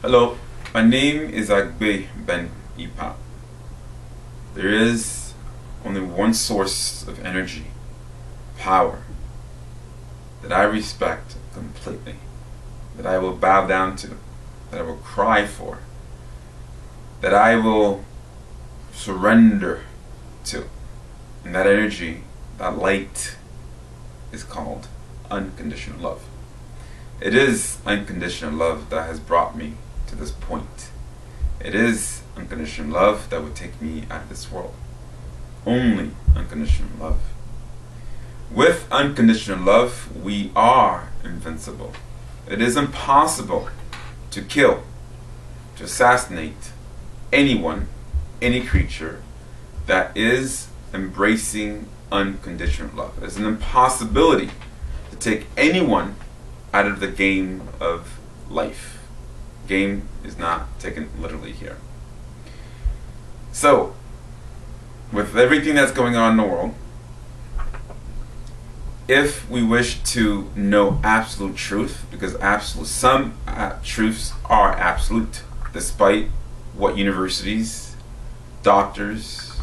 Hello, my name is Agbe Ben Ipa. There is only one source of energy, power, that I respect completely, that I will bow down to, that I will cry for, that I will surrender to. And that energy, that light, is called unconditional love. It is unconditional love that has brought me to this point. It is unconditional love that would take me out of this world. Only unconditional love. With unconditional love, we are invincible. It is impossible to kill, to assassinate anyone, any creature that is embracing unconditional love. It is an impossibility to take anyone out of the game of life. Game is not taken literally here. So, with everything that's going on in the world, if we wish to know absolute truth, because some truths are absolute, despite what universities, doctors,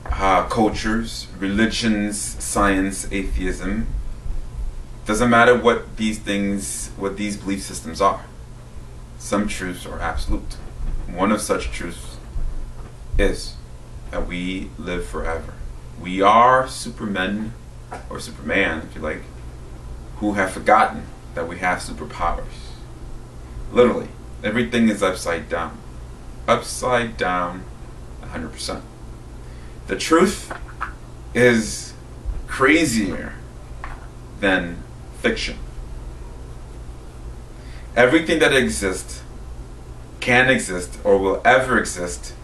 cultures, religions, science, atheism, doesn't matter what these belief systems are. Some truths are absolute. One of such truths is that we live forever. We are supermen, or Superman, if you like, who have forgotten that we have superpowers. Literally, everything is upside down. Upside down, 100%. The truth is crazier than fiction. Everything that exists, can exist, or will ever exist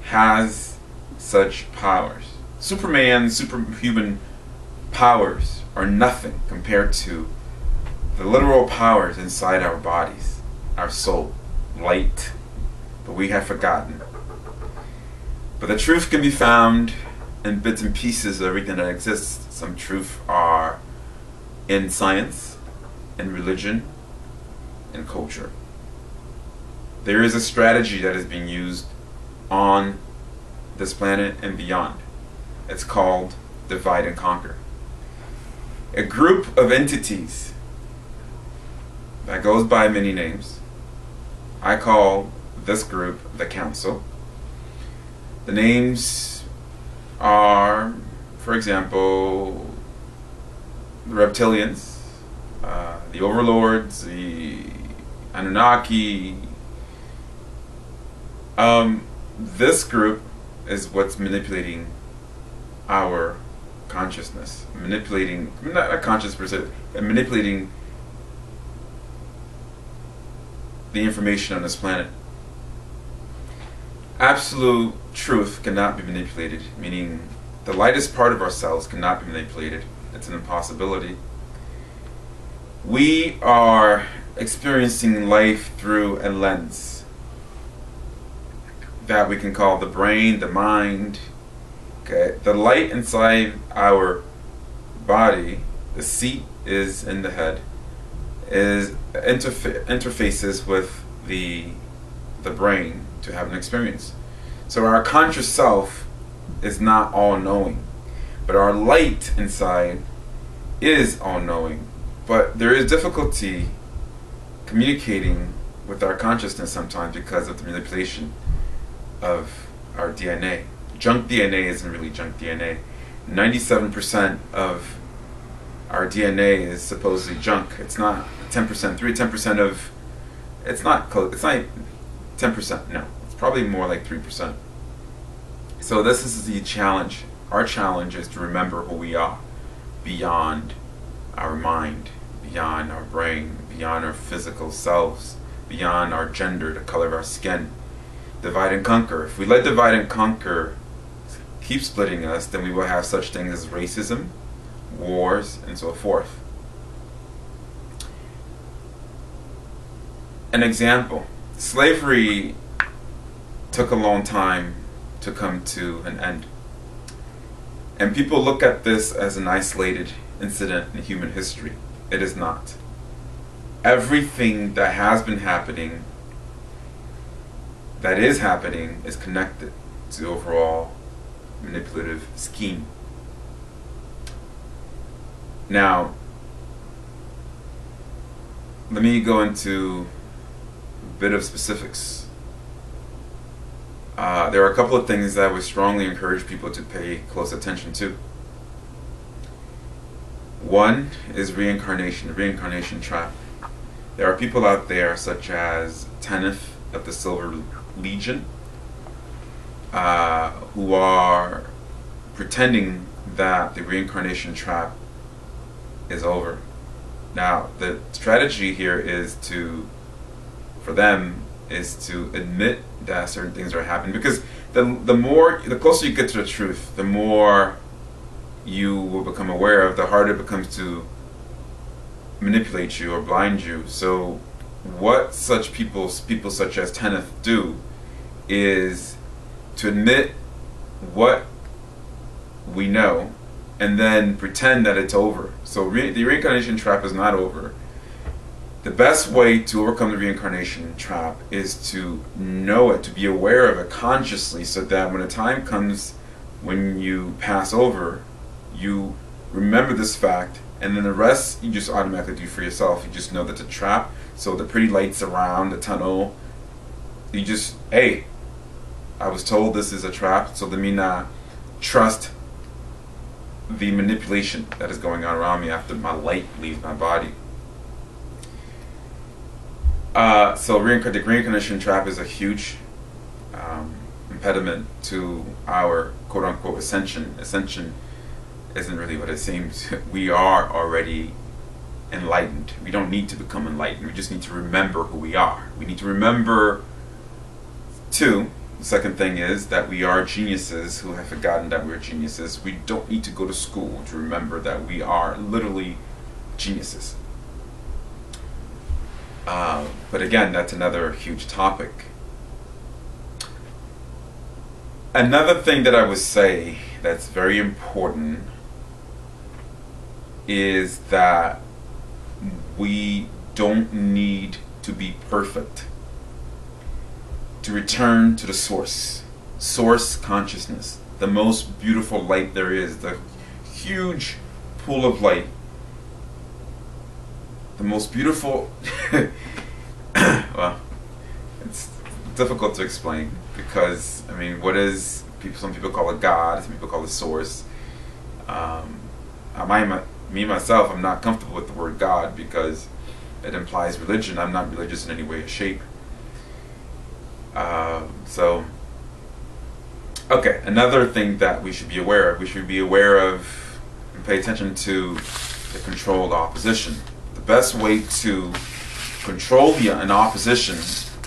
has such powers. Superman, superhuman powers are nothing compared to the literal powers inside our bodies, our soul, light, but we have forgotten. But the truth can be found in bits and pieces of everything that exists. Some truths are in science, in religion, in culture. There is a strategy that is being used on this planet and beyond. It's called divide and conquer. A group of entities that goes by many names. I call this group the Council. The names are, for example, the reptilians, the overlords, the Anunnaki. This group is what's manipulating our consciousness, manipulating, not a conscious per se, manipulating the information on this planet. Absolute truth cannot be manipulated, meaning the lightest part of ourselves cannot be manipulated. It's an impossibility. We are experiencing life through a lens that we can call the brain, the mind. Okay, the light inside our body, the seat is in the head, is interfaces with the brain to have an experience. So our conscious self is not all-knowing, but our light inside is all-knowing. But there is difficulty communicating with our consciousness sometimes because of the manipulation of our DNA. Junk DNA isn't really junk DNA. 97% of our DNA is supposedly junk. It's not 10%. 10% of it's not close. It's not 10%. No, it's probably more like 3%. So this is the challenge. Our challenge is to remember who we are, beyond our mind, beyond our brain, beyond our physical selves, beyond our gender, the color of our skin. Divide and conquer. If we let divide and conquer keep splitting us, then we will have such things as racism, wars, and so forth. An example, slavery took a long time to come to an end. And people look at this as an isolated incident in human history. It is not. everything that has been happening, that is happening, is connected to the overall manipulative scheme. Now, let me go into a bit of specifics. There are a couple of things that I would strongly encourage people to pay close attention to. One is reincarnation, the reincarnation trap. There are people out there such as Kenneth of the Silver Legion who are pretending that the reincarnation trap is over. Now, the strategy here is for them, is to admit that certain things are happening, because the closer you get to the truth, the more you will become aware of, the harder it becomes to manipulate you or blind you. So what such people such as Kenneth do is to admit what we know and then pretend that it's over. So the reincarnation trap is not over. The best way to overcome the reincarnation trap is to know it, to be aware of it consciously, so that when the time comes when you pass over, you remember this fact, and then the rest you just automatically do for yourself. You just know that it's a trap. So the pretty lights around the tunnel, you just, hey, I was told this is a trap, so let me not trust the manipulation that is going on around me after my light leaves my body. So the reincarnation trap is a huge impediment to our quote-unquote ascension. Ascension isn't really what it seems. We are already enlightened. We don't need to become enlightened. We just need to remember who we are. We need to remember, too, the second thing is that we are geniuses who have forgotten that we're geniuses. We don't need to go to school to remember that we are literally geniuses. But again, that's another huge topic. Another thing that I would say that's very important is that we don't need to be perfect to return to the source consciousness, the most beautiful light there is, the huge pool of light, the most beautiful well, it's difficult to explain, because I mean, what is some people call it God, some people call it source. Me myself, I'm not comfortable with the word God because it implies religion. I'm not religious in any way or shape. Okay, another thing that we should be aware of, and pay attention to, the controlled opposition. The best way to control an opposition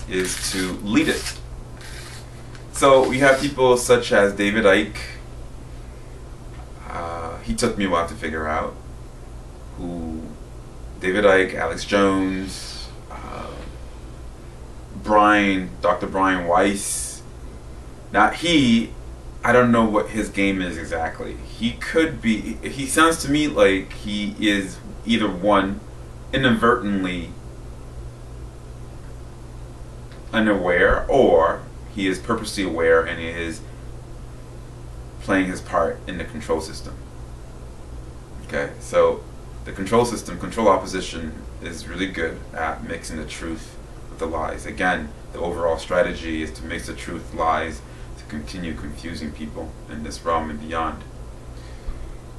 is to lead it. So we have people such as David Icke. He took me a while to figure out who David Icke, Alex Jones, Dr. Brian Weiss. Now I don't know what his game is exactly. He sounds to me like he is either one, inadvertently unaware, or he is purposely aware and he is playing his part in the control system. Okay, so the control opposition is really good at mixing the truth with the lies. Again, the overall strategy is to mix the truth with lies, to continue confusing people in this realm and beyond.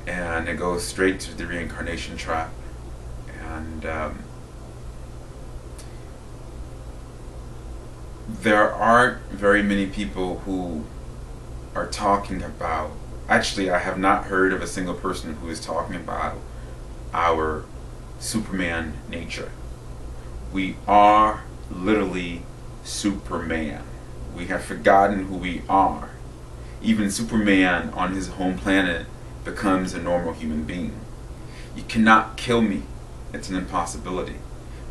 And it goes straight to the reincarnation trap. And there aren't very many people who are talking about, actually I have not heard of a single person who is talking about our Superman nature. We are literally Superman. We have forgotten who we are. Even Superman on his home planet becomes a normal human being. You cannot kill me. It's an impossibility.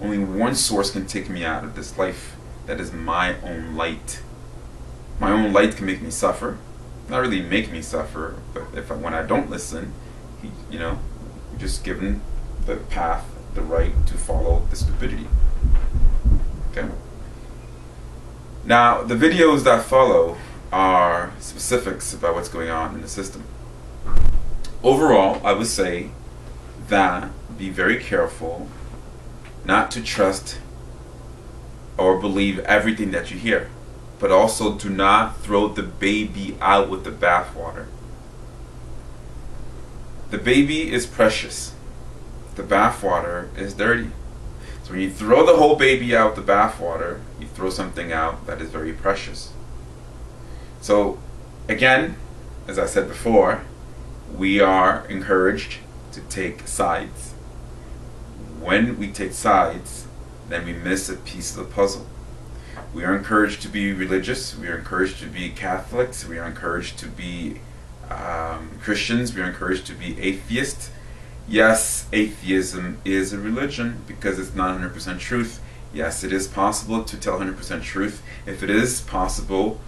Only one source can take me out of this life. That is my own light. My own light can make me suffer. Not really make me suffer, but when I don't listen, you're just given the path the right to follow the stupidity. Okay? Now, the videos that follow are specifics about what's going on in the system. Overall, I would say that be very careful not to trust or believe everything that you hear, but also do not throw the baby out with the bathwater. The baby is precious. The bathwater is dirty. So when you throw the whole baby out the bathwater, you throw something out that is very precious. So again, as I said before, we are encouraged to take sides. When we take sides, then we miss a piece of the puzzle. We are encouraged to be religious. We are encouraged to be Catholics. We are encouraged to be Christians. We are encouraged to be atheists. Yes, atheism is a religion because it's not 100% truth. Yes, it is possible to tell 100% truth. If it is possible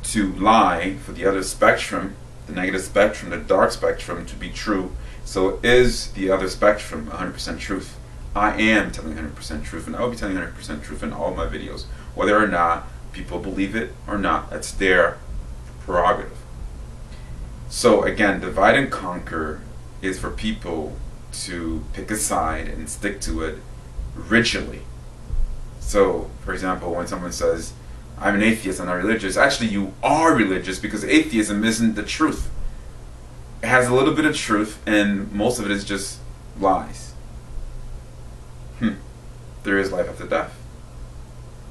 to lie for the other spectrum, the negative spectrum, the dark spectrum, to be true, so is the other spectrum 100% truth. I am telling 100% truth, and I will be telling 100% truth in all my videos, whether or not people believe it or not. That's their prerogative. So again, divide and conquer is for people to pick a side and stick to it rigidly. So, for example, when someone says, I'm an atheist, I'm not religious, actually you are religious because atheism isn't the truth. It has a little bit of truth and most of it is just lies. There is life after death.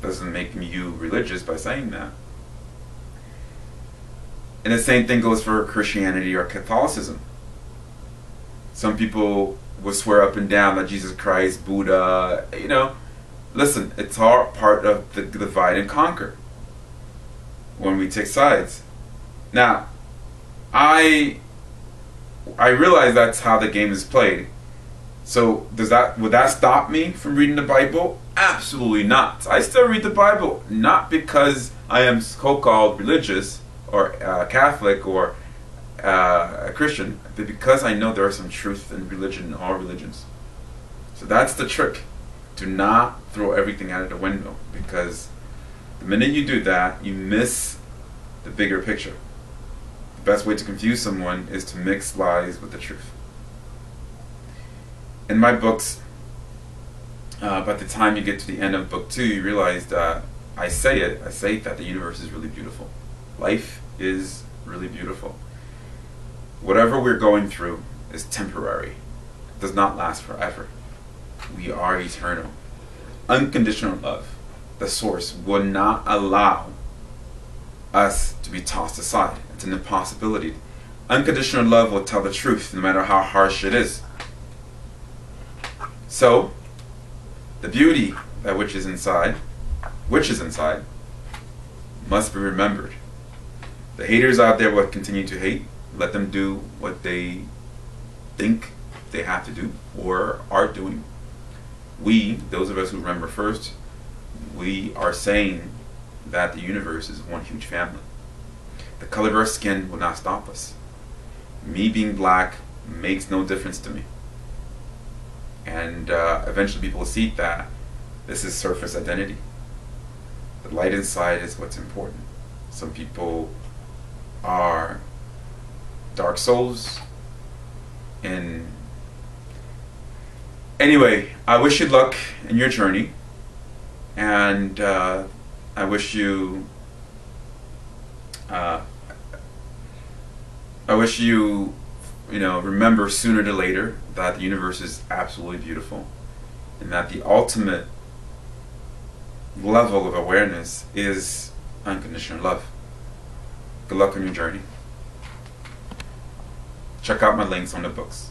Doesn't make you religious by saying that. And the same thing goes for Christianity or Catholicism. Some people will swear up and down that Jesus Christ, Buddha, listen, it's all part of the divide and conquer when we take sides. Now, I realize that's how the game is played. So would that stop me from reading the Bible? Absolutely not. I still read the Bible, not because I am so-called religious or Catholic or a Christian, but because I know there is some truth in religion, in all religions. So that's the trick. Do not throw everything out of the window, because the minute you do that, you miss the bigger picture. The best way to confuse someone is to mix lies with the truth. In my books, by the time you get to the end of book 2, you realize that I say that the universe is really beautiful. Life is really beautiful. Whatever we're going through is temporary. It does not last forever. We are eternal. Unconditional love, the source, will not allow us to be tossed aside. It's an impossibility. Unconditional love will tell the truth, no matter how harsh it is. So, the beauty that which is inside, must be remembered. The haters out there will continue to hate. Let them do what they think they have to do or are doing. We, those of us who remember first, we are saying that the universe is one huge family. The color of our skin will not stop us. Me being black makes no difference to me. And eventually people will see that this is surface identity. The light inside is what's important. Some people are dark souls. And anyway, I wish you luck in your journey. And I wish you remember sooner than later that the universe is absolutely beautiful, and that the ultimate level of awareness is unconditional love. Good luck on your journey. Check out my links on the books.